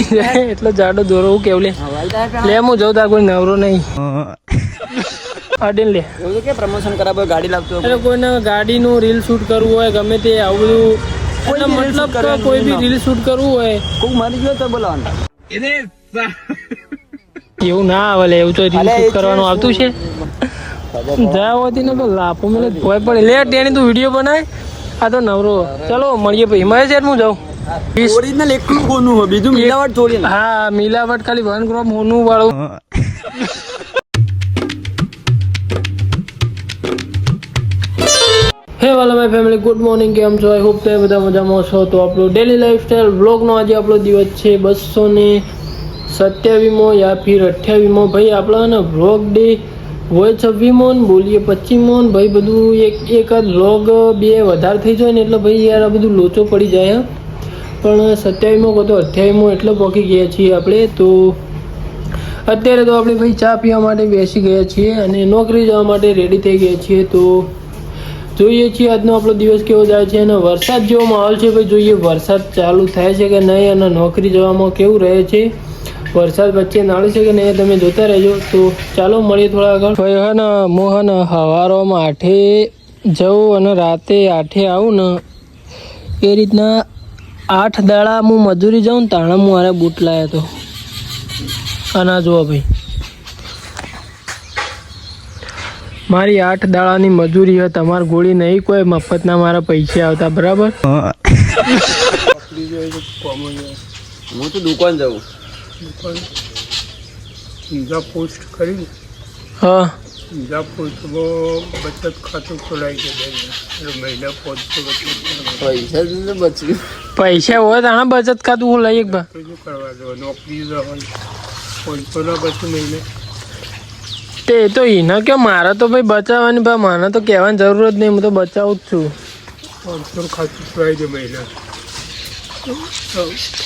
એટલો જાડો દોરો હું કેવું લે હું જઉં તાર કોઈ નવરો નહીં અડીને લે એવું કે પ્રમોશન કરાવો ગાડી લાવતો એટલે કોઈને ગાડીનું રીલ શૂટ કરવું હોય ગમે તે આવું બધું મતલબ કોઈ બી રીલ શૂટ કરવું હોય કોક મારી ગયો તો બોલાવાનું એવું ના આવે એવું તો રીલ શૂટ કરવાનું આવતું છે જા હોતી ને તો લાપો મને ભય પડે લે તેની તું વિડીયો બનાય આ તો નવરો ચલો મળીએ ભાઈ મહેશ યાર હું જાઉં ઓરિજિનલ એકલું હોનું હોય બીજું મિલાવટ થોડી હા મિલાવટ ખાલી 1 ગ્રામ હોનું વાળું હે વાલા માય ફેમિલી ગુડ મોર્નિંગ કેમ છો આઈ હોપ તમે બધા મજામાં છો તો આપણો ડેલી લાઈફસ્ટાઈલ વ્લોગનો આજે આપણો દિવસ છે 227મો યા ફિર 28મો ભાઈ આપણો ને વ્લોગ ડે હોય 26મો ને બોલીએ 25મો ને ભાઈ બધું એક જ વ્લોગ બે વધારે થઈ જાય ને એટલે ભાઈ યાર આ બધું લોચો પડી જાય પણ 27મો કહો તો 28મો એટલે પહોંચી ગયા છીએ આપણે તો અત્યારે તો આપણે ભાઈ ચા પીવા માટે બેસી ગયા છીએ અને નોકરી જવા માટે રેડી થઈ ગયા છીએ તો જોઈએ છીએ આજનો આપણો દિવસ કેવો જાય છે અને વરસાદ જેવો માહોલ છે ભાઈ જોઈએ વરસાદ ચાલુ થાય છે કે નહીં અને નોકરી જવામાં કેવું રહે છે વરસાદ વચ્ચે નાળે છે કે નહીં તમે જોતા રહેજો તો ચાલો મળીએ થોડા આગળ ભાઈ હે ને મોહન સવારમાં 8 જવું અને રાતે 8 આવું ને એ રીતના 8 દાડા હું મજૂરી જાઉં ને તાણે હું મારે બૂટ લાવ્યો હતો અને જુઓ ભાઈ મારી 8 દાડાની મજૂરી છે તમારી ગોળી નહીં કોઈ મફતના મારા પૈસા આવતા બરાબર હું તો દુકાન જાઉં બીજા પોસ્ટ કરી હા બીજા પોસ્ટમાં બચત ખાતું ખોલાઈ ગયું મહિના 500 પૈસા જ બચ્યું પૈસા હોય તાણે બચત ખાતું હું લઈ એક બા તો શું કરવા દો નોકરી જવાનું 500 ના બચું મહિને તે તો એને કે મારે તો ભાઈ બચાવવાની ભાઈ મને તો કહેવાની જરૂર જ નહીં હું તો બચાવું જ છું 500 ખાતું ખોલાઈ દે મહિના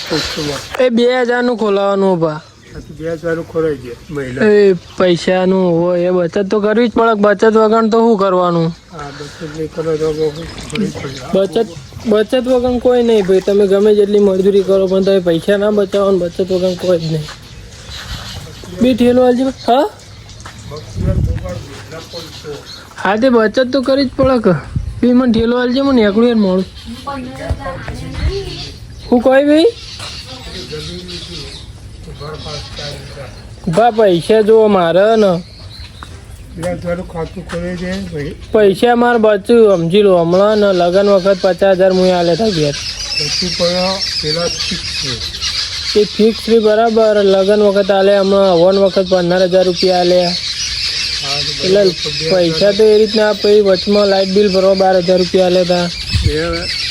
પોસ્ટમાં એ 2000નું ખોલાવાનું ભા 2000 ખોલાઈ દે મહિના એ પૈસાનું હોય એ બચત તો કરવી જ પડે બચત વગર તો શું કરવાનું આ બચત નહીં કરો તો બચત વગર કોઈ નહીં ભાઈ તમે ગમે જેટલી મજૂરી કરો પણ તમે પૈસા ના બચાવો ને બચત વગર કોઈ જ નહીં બી ઠેલો હાલજી હા હા તે બચત તો કરી જ પડે કે બી મને ઠેલો હાલજે મને એકલું યાર મોડું હું કહી ભાઈ ભા પૈસા જો મારે ને 2000 ખાતું ખોલાઈ દે પૈસા મારે બચ્યું સમજી લો હમણાં ને લગન વખત 50,000 મુએ આલે હતા ઘેર પછી પેલા ફિક્સ છે એ ફિક્સ ફી બરાબર લગન વખત આલે હમણાં વન વખત 15,000 રૂપિયા આલ્યા એટલે પૈસા તો એ રીતના પછી વચમાં લાઇટ બિલ ભરવા 12,000 રૂપિયા આલ્યા હતા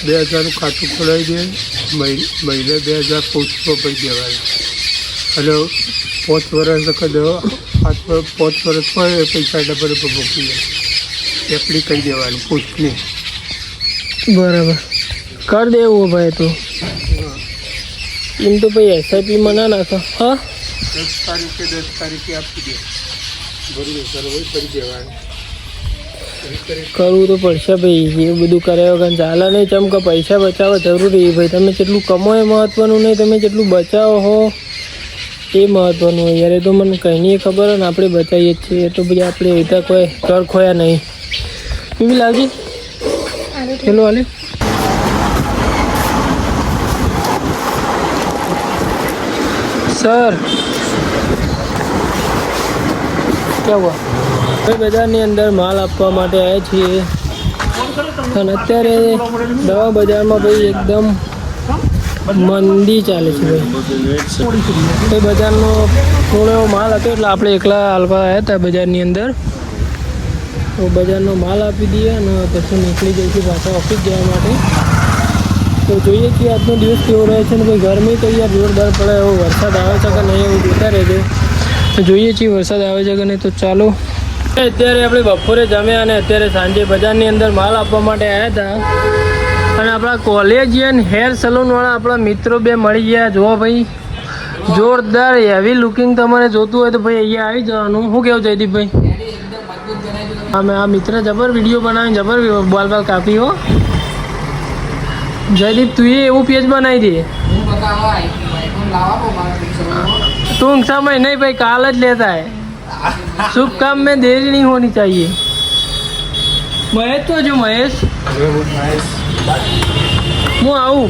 2000 ખાતું ખોલાઈ દે મહિને 2000 પોસ્ટમાં પડી દેવાય અને 5 વર્ષ દો 5 વર્ષ હોય પૈસા ડબલ પર મોકલી દે એપ્લી કરી દેવાનું પોસ્ટની બરાબર કર દેવું ભાઈ તો એમ તો ભાઈ એસઆઈપીમાં ના નાખો હા 10 તારીખે આપી દે બરોબર કરી દેવાનું કરવું તો પડશે ભાઈ એ બધું કર્યા વગર ચાલે નહીં ચમ કે પૈસા બચાવવા જરૂરી ભાઈ તમે જેટલું કમો એ મહત્વનું નહીં તમે જેટલું બચાવો હો એ મહત્વનું હોય યાર એ તો મને કંઈ નહીં ખબર હોય ને આપણે બચાવીએ જ છીએ તો ભાઈ આપણે એતા કોઈ કર ખોયા નહીં કેવી લાગી ચલો હાલે સર ક્યાં હુઆ ભાઈ બજારની અંદર માલ આપવા માટે આવ્યા છીએ અને અત્યારે દવા બજારમાં ભાઈ એકદમ મંદી ચાલે છે ભાઈ બજારનો થોડો એવો માલ હતો એટલે આપણે એકલા હાલવા આવ્યા હતા બજારની અંદર તો બજારનો માલ આપી દઈએ અને પછી નીકળી જઈશું પાછા ઓફિસ જવા માટે તો જોઈએ છીએ આજનો દિવસ કેવો રહે છે ને ભાઈ ગરમી તો યાર જોરદાર પડે એવો વરસાદ આવે છે કે નહીં એવું જોતા રહેજો જોઈએ છીએ વરસાદ આવે છે કે નહીં તો ચાલો અત્યારે આપણે બપોરે જમ્યા અને અત્યારે સાંજે બજારની અંદર માલ આપવા માટે આવ્યા હતા અને આપણા કોલેજિયન હેર સલૂનવાળા આપણા મિત્રો બે મળી ગયા જુઓ ભાઈ જોરદાર હેવી લુકિંગ તમારે જોતું હોય તો ભાઈ અહીંયા આવી જવાનું શું કેવું જયદીપભાઈ અમે આ મિત્ર જબર વિડીયો બનાવીને જબર બોલ બાલ કાપી હો જયદીપ તું એવું પેજ બનાવી દે टूंक समय नहीं भाई, काल ज लेता है। शुभ काम में देरी नहीं होनी चाहिए। महेश तो जो महेश હું આવું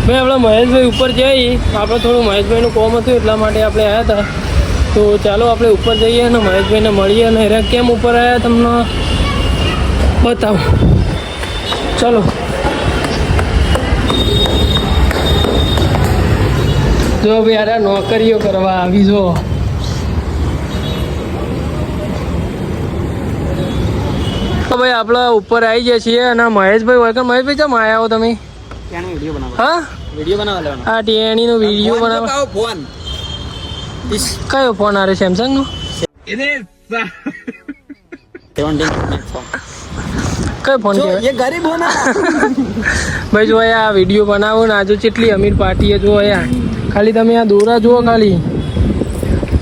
ભાઈ, આપણા મહેશભાઈ ઉપર જઈ, આપણે થોડું મહેશભાઈનું કોમ હતું એટલા માટે આપણે આવ્યા હતા. તો ચાલો આપણે ઉપર જઈએ અને મહેશભાઈને મળીએ અને એરા કેમ ઉપર આવ્યા તમને બતાવું. ચલો જો ભાઈ યાર નોકરીઓ કરવા આવી જો. તો ભાઈ આપણે ઉપર આવી ગયા છીએ અને મહેશભાઈ હોય કે મહેશભાઈ કેમ આવ્યા હો તમે? હા વિડીયો બનાવવા આ ટીએણીનો વિડીયો બનાવવા. ફોન કયો ફોન આવે? સેમસંગનો? કયો ફોન કહેવાય? ये गरीब हो ना ભાઈ જો આ વિડીયો બનાવો ને આજે કેટલી અમીર પાર્ટી જો અહીંયા. ખાલી તમે આ દોરા જુઓ ખાલી.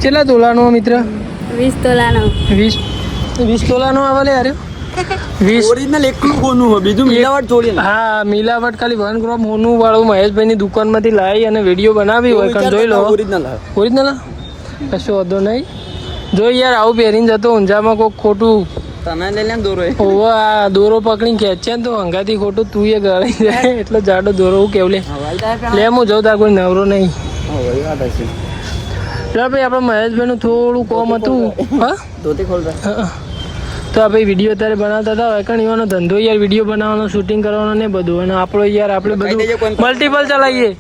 કેટલા તોલાનો મિત્ર? 20 તોલાનો. 20 તોલાનો આવે લે યાર. 20. ઓરિજિનલ એકલું કોનું હોય, બીજું મિલાવટ થોડી ના. હા મિલાવટ ખાલી 1 ગ્રામ હોનું વાળું મહેશભાઈની દુકાનમાંથી લાવી અને વિડીયો બનાવી હોય કારણ જોઈ લો. ઓરિજિનલ ઓરિજિનલ કશો વાંધો નહીં. જો યાર આવું પહેરીને જતો ઊંઝામાં કોઈક ખોટું તમે લઈ લે દોરો એ. ઓવો આ દોરો પકડીને ખેંચે ને તો અંગાથી ખોટું તું એ ગળી જાય એટલે જાડો દોરો હું કેવું લે હું જાઉં તાર કોઈ નવરો નહીં. ચાલ ભાઈ આપણે મહેશભાઈનું થોડું કોમ હતું. હા ધોતી ખોલતા હા. તો આ ભાઈ વિડીયો અત્યારે બનાવતા હતા વેકણ એવાનો ધંધો યાર વિડીયો બનાવવાનો શૂટિંગ કરવાનો ને બધું અને આપણો યાર આપણે બધું મલ્ટિપલ ચલાવીએ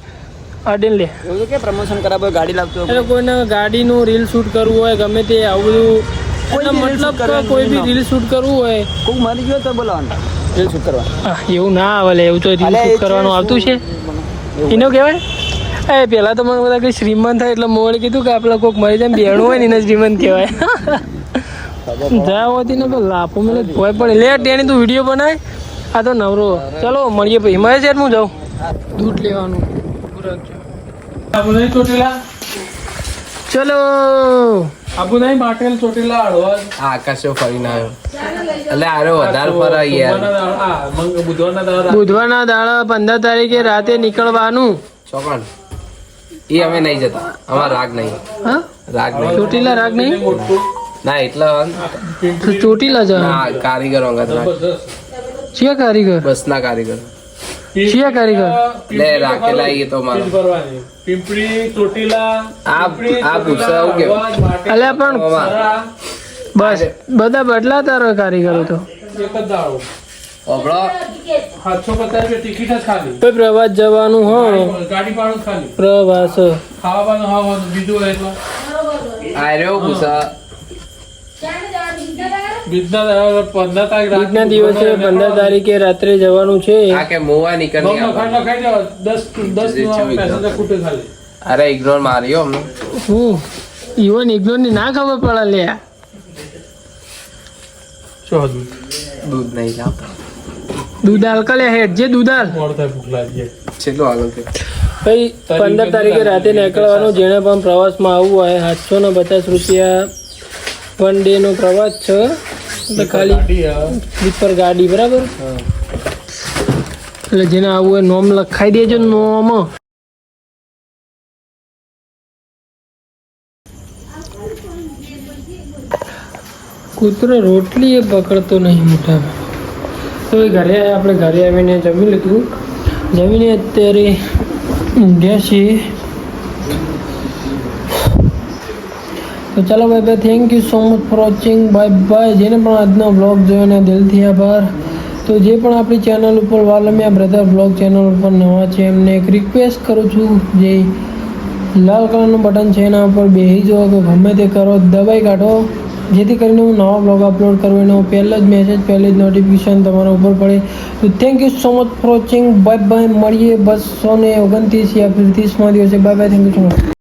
અડીને લે. એવું કે પ્રમોશન કરાવો ગાડી લાવતો એટલે કોઈને ગાડીનું રીલ શૂટ કરવું હોય ગમે તે આવું બધું મતલબ કે કોઈ બી રીલ શૂટ કરવું હોય કોક મારી ગયો તો બોલાવવાનું રીલ શૂટ કરવા. એવું ના આવે લે, એવું તો રીલ શૂટ કરવાનું આવતું છે એનું કહેવાય. એ પેલા તો મને બધા કઈ શ્રીમંત થાય એટલે મોડે કીધું કે આપણે કોઈક મરી જાય બેણું હોય ને એને શ્રીમંત કહેવાય. જ્યાં હોતી ને તો લાપો મને ભોય પડે. લે ટેણી તું વિડીયો બનાય આ તો નવરો. ચલો મળીએ ભાઈ. મહેશ યાર હું જાઉં દૂધ લેવાનું. ચલો આબુ નહીં પાટેલ ચોટીલા હળવદ. આકાશો ફરીને આવ્યો એટલે આરો વધારે ફરા યાર. બુધવારના દાડા 15 તારીખે રાતે નીકળવાનું. ચોકણ એ અમે નહીં જતા, અમાર રાગ નહીં. હા રાગ નહીં, ચોટીલા રાગ નહીં ના એટલે તો ચોટીલા જા. ના કારીગરો અંગત રાગ, ચિયા કારીગર? બસના કારીગર ચિયા કારીગર? એટલે રાખેલા એ તો મારો पिंपरी चोटीला આ પૂછે એવું કેવું અલ્યા પણ બસ બધા બદલાતા રહે કારીગરો તો. एक दाड़ो ઓબળો 750 रुपये टिकट है खाली ભાઈ પ્રવાસ જવાનું હોય. गाड़ी भाड़ो खाली પ્રવાસ खावा बीजू है तो આ રહ્યો પૂછે बीजना 15 तारीख બીજના દિવસે 15 તારીખે રાત્રે જવાનું છે. આ કે મોવા નીકળી खाना खाई जाओ 10 पैसेंजर कूटे खाली અરે ઇગ્નોર માર્યો અમને. હું ઈવન ઇગ્નોર ની ના ખબર પડે લે. દૂધ નહીં લાવ દુધાલ કલે હેડ જે દુધાલ मोड़ था भूख लागी છેલ્લું આગળ કે ભાઈ 15 તારીખે રાતે નીકળવાનું. જેને પણ પ્રવાસમાં આવવું હોય 750 રૂપિયા 1 ડે નો પ્રવાસ છે. એટલે ખાલી સ્લીપર ગાડી બરાબર. એટલે જેને આવવું હોય નોમ લખાઈ દેજો. નોમ કૂતરો રોટલી એ પકડતો નહીં મોટા. તો એ ઘરે આપણે ઘરે આવીને જમી લીધું. જમીને અત્યારે ઊંઘ્યા છીએ. તો ચાલો ભાઈ ભાઈ thank you so much for watching. Bye bye. જેને પણ આજનો બ્લોગ જોયો ને દિલથી આભાર. તો જે પણ આપણી ચેનલ ઉપર વાલમિયા બ્રધર બ્લોગ ચેનલ ઉપર નવા છે એમને એક રિક્વેસ્ટ કરું છું, જે લાલ કલરનું બટન છે એના ઉપર બેસી જાઓ કે ગમે તે કરો દબાઈ કાઢો, જેથી કરીને હું નવા બ્લોગ અપલોડ કરું એનો પહેલો જ મેસેજ પહેલી જ નોટિફિકેશન તમારા ઉપર પડે. તો thank you so much for watching. Bye bye. મળીએ 229 યા 30માં દિવસે. Bye bye. Thank you so much.